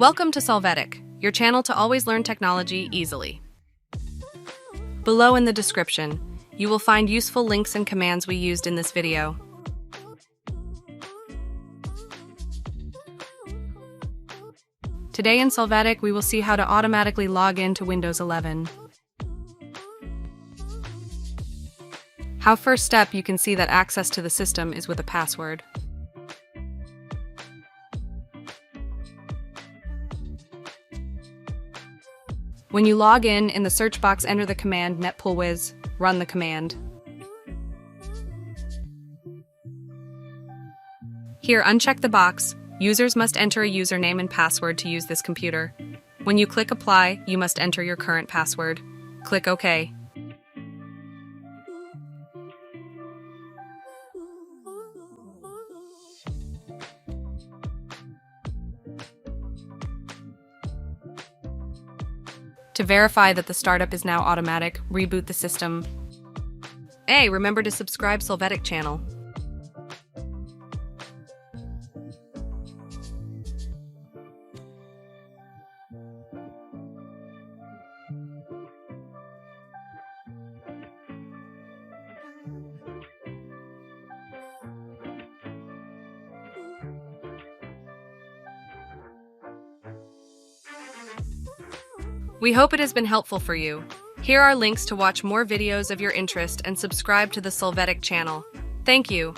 Welcome to Solvetic, your channel to always learn technology easily. Below in the description, you will find useful links and commands we used in this video. Today in Solvetic, we will see how to automatically log in to Windows 11. How first step you can see that access to the system is with a password. When you log in the search box enter the command netpoolwiz, run the command. Here uncheck the box, users must enter a username and password to use this computer. When you click apply, you must enter your current password. Click OK. To verify that the startup is now automatic, reboot the system. Hey, remember to subscribe Solvetic channel. We hope it has been helpful for you. Here are links to watch more videos of your interest and subscribe to the Solvetic channel. Thank you.